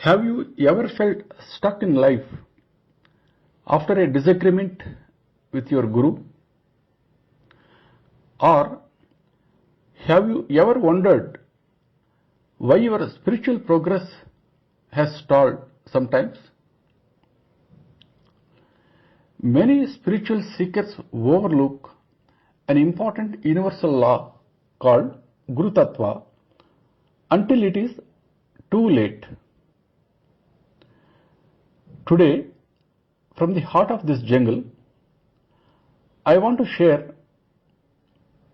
Have you ever felt stuck in life after a disagreement with your guru? Or have you ever wondered why your spiritual progress has stalled sometimes? Many spiritual seekers overlook an important universal law called Guru Tattva until it is too late. Today, from the heart of this jungle, I want to share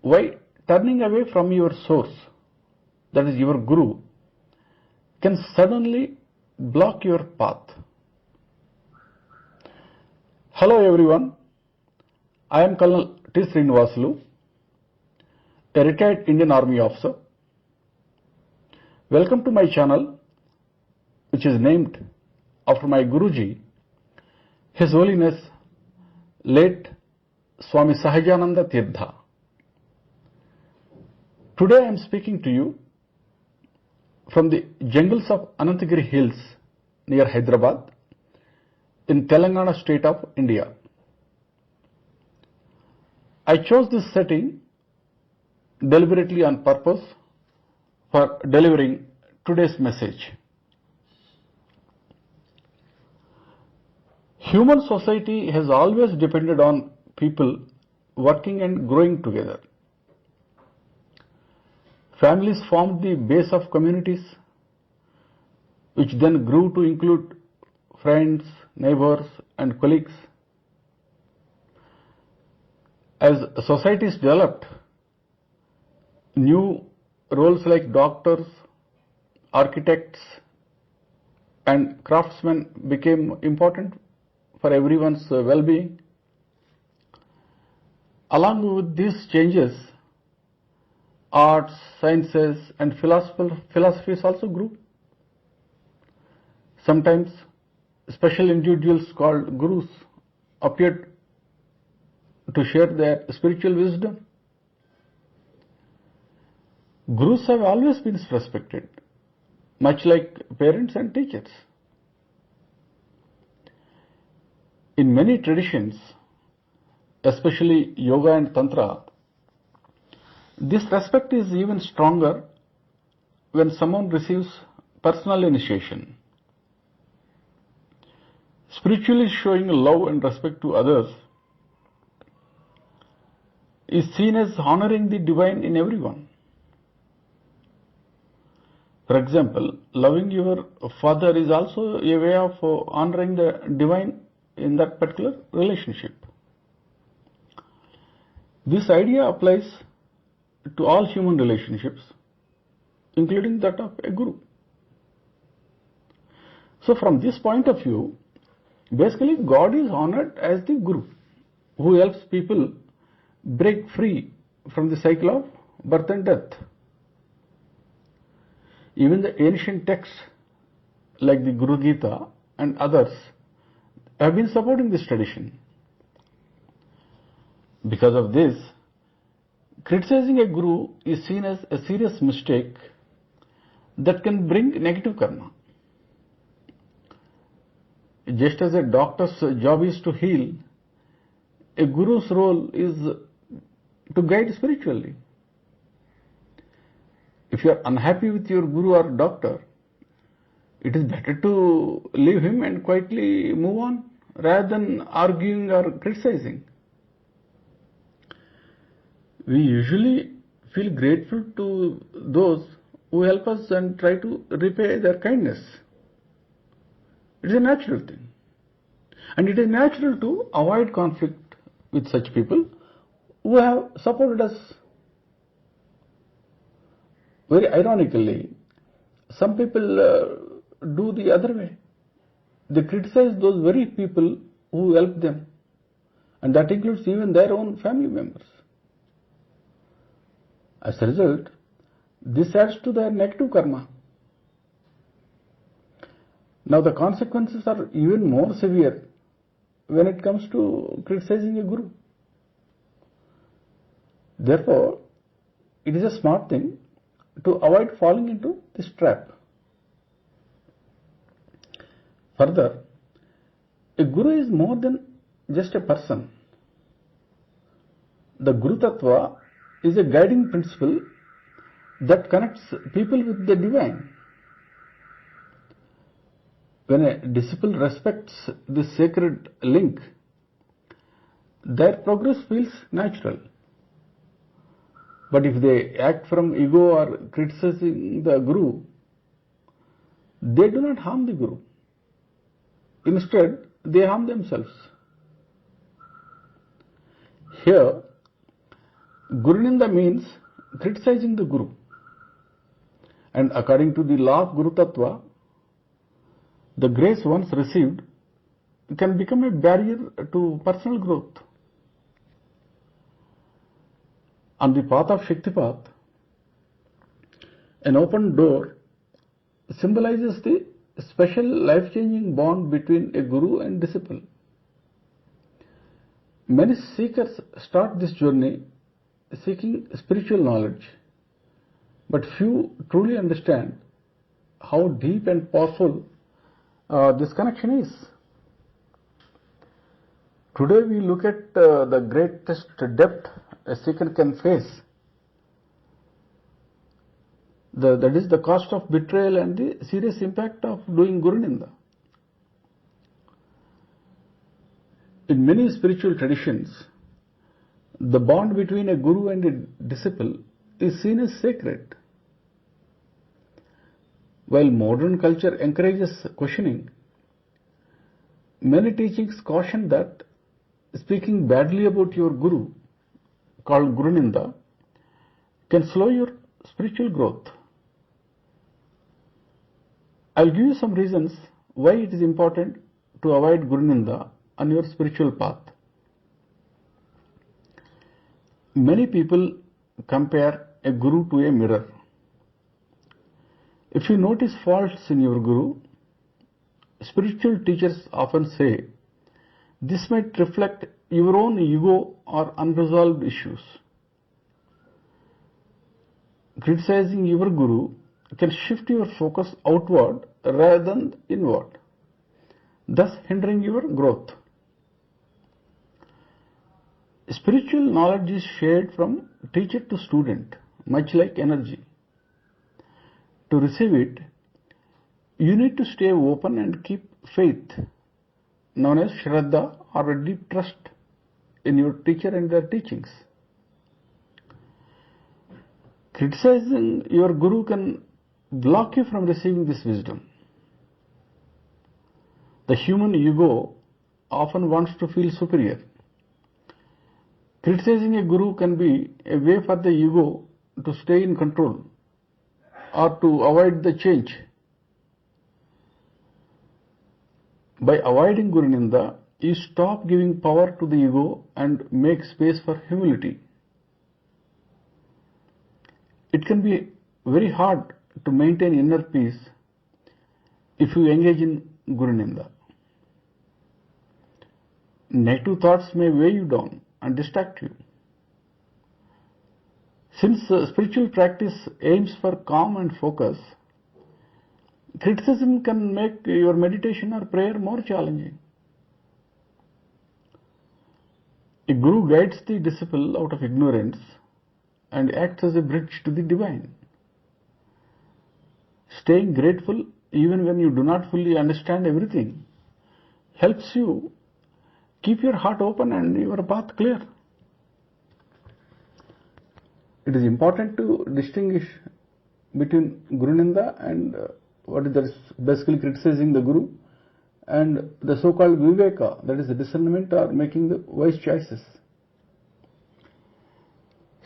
why turning away from your source, that is your Guru, can suddenly block your path. Hello everyone, I am Colonel T. Srinivasulu, a retired Indian Army officer. Welcome to my channel, which is named after my Guruji, His Holiness late Swami Sahajananda Tirtha. Today I am speaking to you from the jungles of Anantagiri Hills near Hyderabad in Telangana state of India. I chose this setting deliberately on purpose for delivering today's message. Human society has always depended on people working and growing together. Families formed the base of communities, which then grew to include friends, neighbors, and colleagues. As societies developed, new roles like doctors, architects, and craftsmen became important for everyone's well-being. Along with these changes, arts, sciences, and philosophies also grew. Sometimes special individuals called gurus appeared to share their spiritual wisdom. Gurus have always been respected, much like parents and teachers. In many traditions, especially yoga and tantra, this respect is even stronger when someone receives personal initiation. Spiritually showing love and respect to others is seen as honoring the divine in everyone. For example, loving your father is also a way of honoring the divine in that particular relationship. This idea applies to all human relationships, including that of a guru. So from this point of view, basically God is honored as the guru who helps people break free from the cycle of birth and death. Even the ancient texts like the Guru Gita and others have been supporting this tradition. Because of this, criticizing a guru is seen as a serious mistake that can bring negative karma. Just as a doctor's job is to heal, a guru's role is to guide spiritually. If you are unhappy with your guru or doctor, it is better to leave him and quietly move on rather than arguing or criticizing. We usually feel grateful to those who help us and try to repay their kindness. It is a natural thing. And it is natural to avoid conflict with such people who have supported us. Very ironically, some people do the other way. They criticize those very people who help them, and that includes even their own family members. As a result, this adds to their negative karma. Now the consequences are even more severe when it comes to criticizing a guru. Therefore, it is a smart thing to avoid falling into this trap. Further, a Guru is more than just a person. The Guru Tattva is a guiding principle that connects people with the divine. When a disciple respects this sacred link, their progress feels natural. But if they act from ego or criticizing the Guru, they do not harm the Guru. Instead, they harm themselves. Here, Guru Ninda means criticizing the Guru. And according to the law of Guru Tattva, the grace once received can become a barrier to personal growth. On the path of Shaktipat, an open door symbolizes the special life-changing bond between a Guru and disciple. Many seekers start this journey seeking spiritual knowledge, but few truly understand how deep and powerful this connection is. Today we look at the greatest depth a seeker can face. That is the cost of betrayal and the serious impact of doing Guru Ninda. In many spiritual traditions, the bond between a Guru and a disciple is seen as sacred. While modern culture encourages questioning, many teachings caution that speaking badly about your Guru, called Guru Ninda, can slow your spiritual growth. I'll give you some reasons why it is important to avoid Guru Ninda on your spiritual path. Many people compare a Guru to a mirror. If you notice faults in your Guru, spiritual teachers often say this might reflect your own ego or unresolved issues. Criticizing your Guru can shift your focus outward rather than inward, thus hindering your growth. Spiritual knowledge is shared from teacher to student, much like energy. To receive it, you need to stay open and keep faith, known as Shraddha, or a deep trust in your teacher and their teachings. Criticizing your Guru can block you from receiving this wisdom. The human ego often wants to feel superior. Criticizing a Guru can be a way for the ego to stay in control or to avoid the change. By avoiding Guru Ninda, you stop giving power to the ego and make space for humility. It can be very hard to maintain inner peace if you engage in Guru Ninda. Negative thoughts may weigh you down and distract you. Since spiritual practice aims for calm and focus, criticism can make your meditation or prayer more challenging. A Guru guides the disciple out of ignorance and acts as a bridge to the divine. Staying grateful even when you do not fully understand everything helps you keep your heart open and your path clear. It is important to distinguish between Guru Ninda and what is basically criticizing the Guru, and the so-called Viveka, that is the discernment or making the wise choices.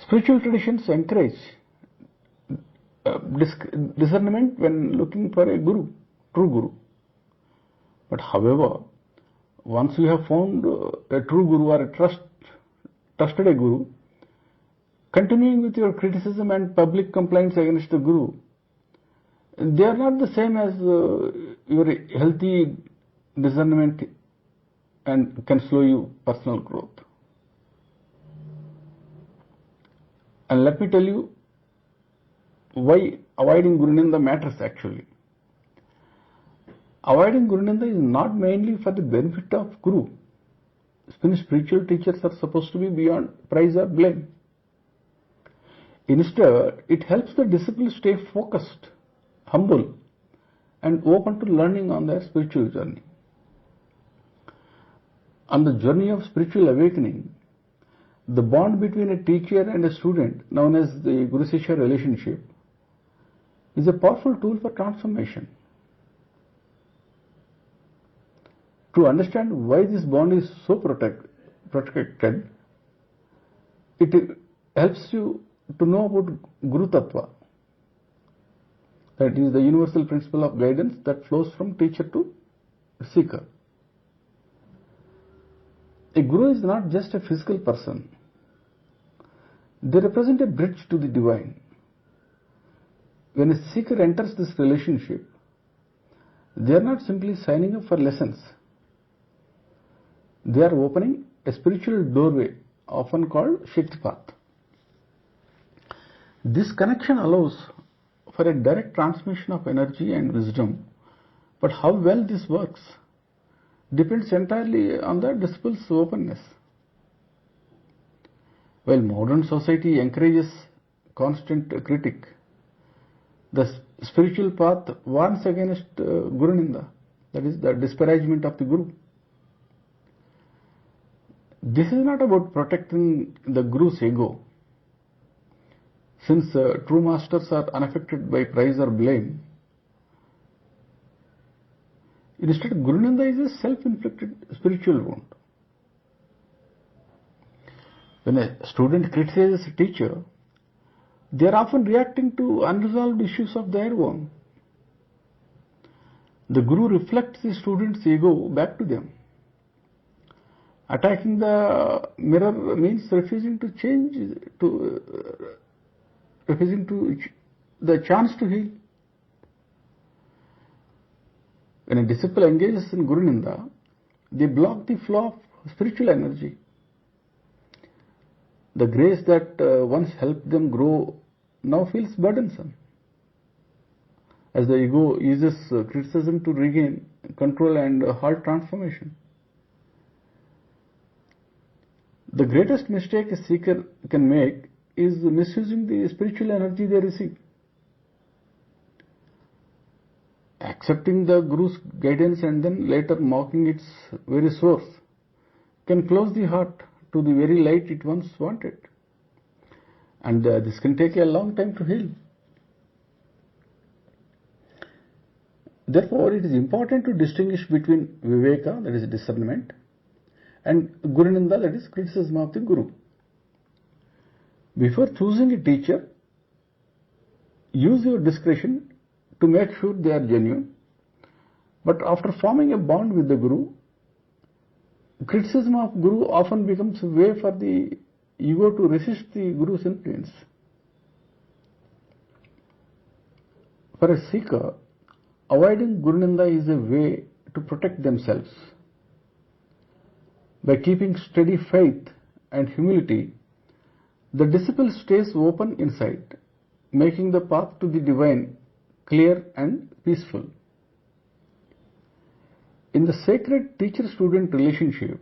Spiritual traditions encourage discernment when looking for a Guru, true Guru. But however, once you have found a true Guru or a trusted a Guru, continuing with your criticism and public complaints against the Guru, they are not the same as your healthy discernment and can slow you personal growth. And let me tell you why avoiding Guru Ninda matters actually. Avoiding Guru Ninda is not mainly for the benefit of Guru. Spiritual teachers are supposed to be beyond praise or blame. Instead, it helps the disciple stay focused, humble, and open to learning on their spiritual journey. On the journey of spiritual awakening, the bond between a teacher and a student, known as the Guru-Shishya relationship, is a powerful tool for transformation. To understand why this bond is so protected, it helps you to know about Guru Tattva. That is the universal principle of guidance that flows from teacher to seeker. A Guru is not just a physical person. They represent a bridge to the divine. When a seeker enters this relationship, they are not simply signing up for lessons. They are opening a spiritual doorway, often called Shaktipat. This connection allows for a direct transmission of energy and wisdom, but how well this works depends entirely on the disciple's openness. While modern society encourages constant critique, the spiritual path warns against Guru Ninda, that is the disparagement of the Guru. This is not about protecting the Guru's ego. Since true masters are unaffected by praise or blame, instead Guru Ninda is a self-inflicted spiritual wound. When a student criticizes a teacher, they are often reacting to unresolved issues of their own. The Guru reflects the student's ego back to them. Attacking the mirror means refusing to the chance to heal. When a disciple engages in Guru Ninda, they block the flow of spiritual energy. The grace that once helped them grow now feels burdensome, as the ego uses criticism to regain control and halt transformation. The greatest mistake a seeker can make is misusing the spiritual energy they receive. Accepting the Guru's guidance and then later mocking its very source can close the heart to the very light it once wanted. And this can take a long time to heal. Therefore, it is important to distinguish between Viveka, that is discernment, and Guru Ninda, that is criticism of the Guru. Before choosing a teacher, use your discretion to make sure they are genuine. But after forming a bond with the Guru, criticism of Guru often becomes a way for the ego to resist the Guru's influence. For a seeker, avoiding Guru Ninda is a way to protect themselves. By keeping steady faith and humility, the disciple stays open inside, making the path to the divine clear and peaceful. In the sacred teacher-student relationship,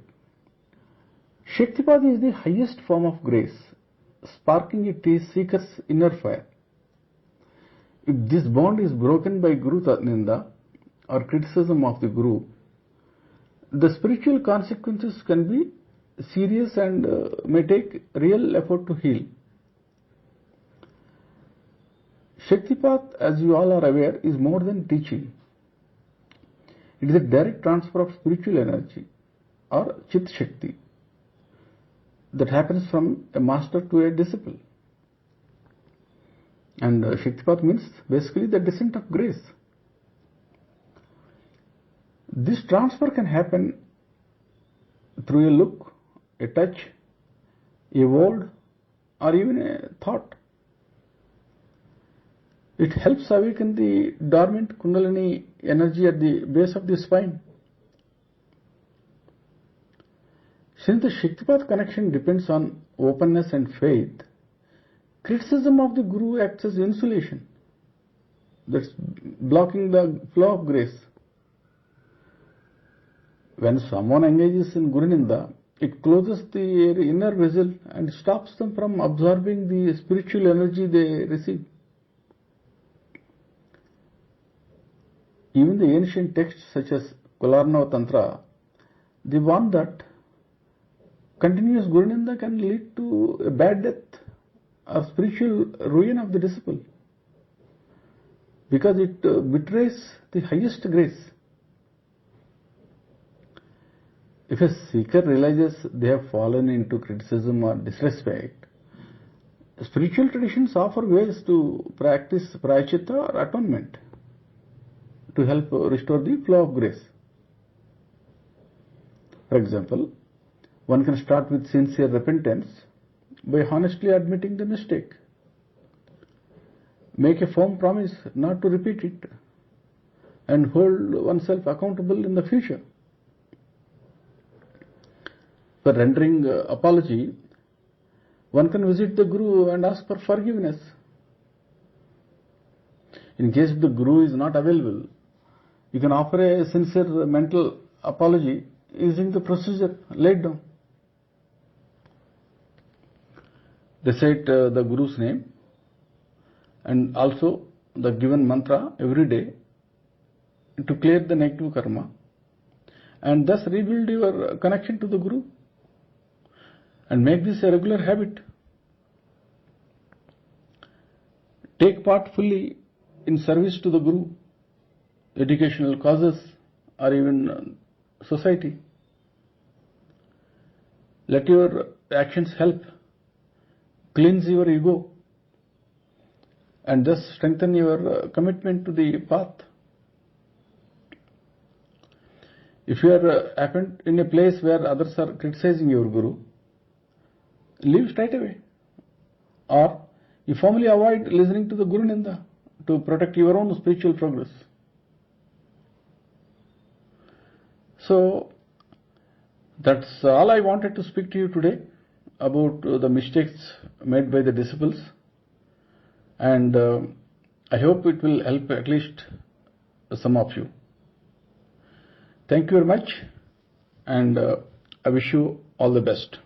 Shaktipat is the highest form of grace, sparking a seeker's inner fire. If this bond is broken by Guru Ninda or criticism of the Guru, the spiritual consequences can be serious and may take real effort to heal. Shaktipat, as you all are aware, is more than teaching. It is a direct transfer of spiritual energy or Chit Shakti that happens from a master to a disciple. And Shaktipat means basically the descent of grace. This transfer can happen through a look, a touch, a word, or even a thought. It helps awaken the dormant Kundalini energy at the base of the spine. Since the Shaktipat connection depends on openness and faith, criticism of the Guru acts as insulation, that's blocking the flow of grace. When someone engages in Guru Ninda, it closes the inner vessel and stops them from absorbing the spiritual energy they receive. Even the ancient texts such as Kularnava Tantra, they warn that continuous Guru Ninda can lead to a bad death or spiritual ruin of the disciple, because it betrays the highest grace. If a seeker realizes they have fallen into criticism or disrespect, spiritual traditions offer ways to practice prayachitta or atonement to help restore the flow of grace. For example, one can start with sincere repentance by honestly admitting the mistake. Make a firm promise not to repeat it, and hold oneself accountable in the future. For rendering apology, one can visit the Guru and ask for forgiveness. In case the Guru is not available, you can offer a sincere mental apology using the procedure laid down. Recite the Guru's name and also the given mantra every day to clear the negative karma, and thus rebuild your connection to the Guru, and make this a regular habit. Take part fully in service to the Guru, educational causes, or even society. Let your actions help cleanse your ego and thus strengthen your commitment to the path. If you are happened in a place where others are criticizing your Guru, leave straight away, or you firmly avoid listening to the Guru Ninda to protect your own spiritual progress. So that's all I wanted to speak to you today about the mistakes made by the disciples, and I hope it will help at least some of you. Thank you very much, and I wish you all the best.